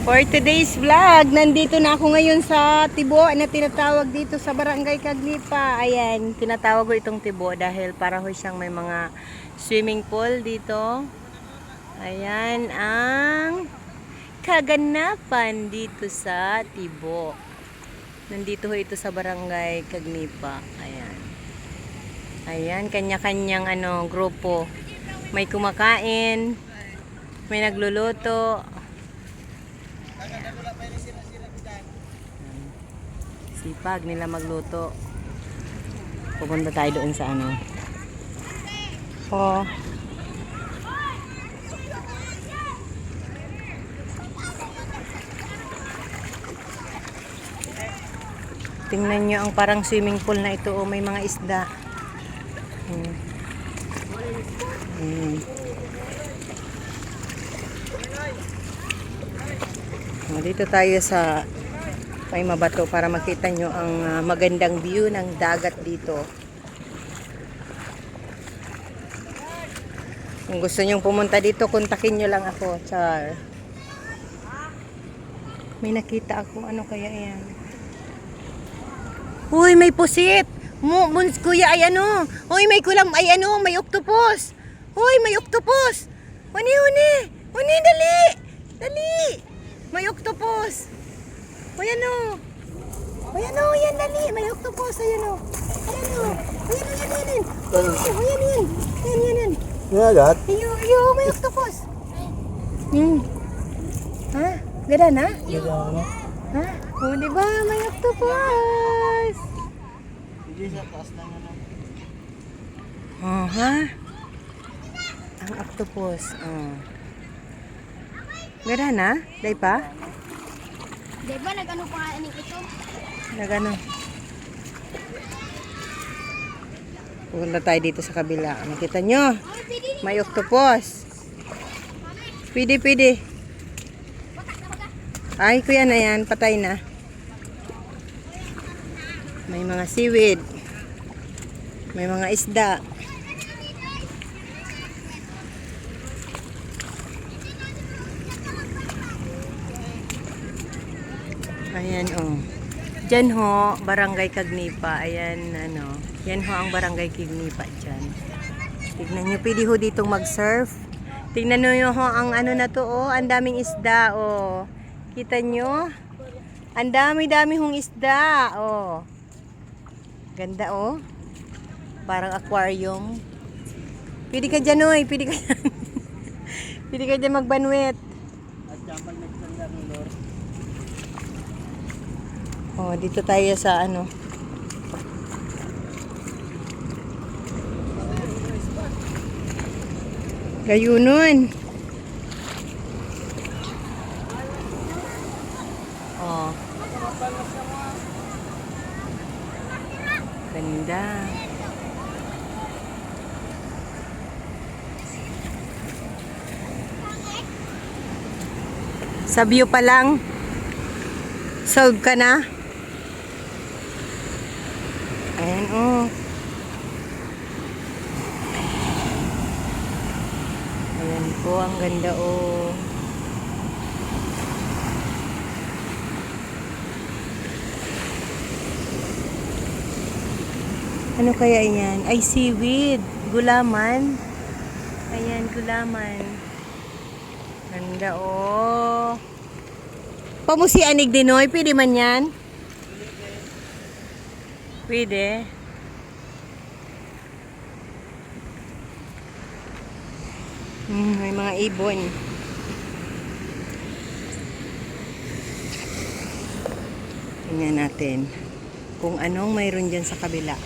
For today's vlog, nandito na ako ngayon sa Tibo na tinatawag dito sa Barangay Caglipa. Ayan, tinatawag ko itong Tibo dahil para ho siyang may mga swimming pool dito. Ayan ang kaganapan dito sa Tibo. Nandito ho ito sa Barangay Caglipa. Ayan. Ayan, kanya-kanyang grupo. May kumakain, may nagluluto. Sipag nila magluto. Pupunta tayo doon sa Oh. Tingnan nyo ang parang swimming pool na ito. Oh, may mga isda. Dito tayo sa may mabato para makita nyo ang magandang view ng dagat dito. Kung gusto nyong pumunta dito, kontakin nyo lang ako. Char. May nakita ako. Ano kaya yan? Uy, may pusit! Kuya, ay Uy, may kulam, ay may octopus! Uy, may octopus! Huni! Huni, dali! Dali! May octopus! Uy, Uy, yan, dali! May octopus, ayan yan! Ngagat? Iyo, may octopus! Ha? Ganda na? Ha? O, diba? May octopus! Hindi sa taas lang Oh, ha? Ang octopus. Oh. Ganda na? Day pa? Diba nag-ano pa nga ito? Nagano. Pupunta tayo dito sa kabila. Makita nyo? May octopus. Pwede. Ay, kuya na yan. Patay na. May mga seaweed. May mga isda. Ayan, oh. Diyan ho, Barangay Caglipa. Ayan, yan ho ang Barangay Caglipa dyan. Tignan nyo, pwede ho ditong mag-surf. Tignan nyo ho ang na to, oh. Ang daming isda, oh. Kita nyo? Ang dami-dami hong isda, oh. Ganda, oh. Parang aquarium. Pwede ka dyan, oy. Pwede ka dyan. Pwede ka dyan magbanwet. At pag nagsanda ng lor. Oh, dito tayo sa Gayunon. Oh. Ganda. Sa view pa lang, solve ka na. Ayan, oh. Ayan po, ang ganda, oh. Ano kaya yan? Ay, seaweed. Gulaman. Ayan, gulaman. Ganda, oh. Pamusianig din, oy. Pwede man yan? Pwede. May mga ibon. Tingnan natin kung anong mayroon dyan sa kabila.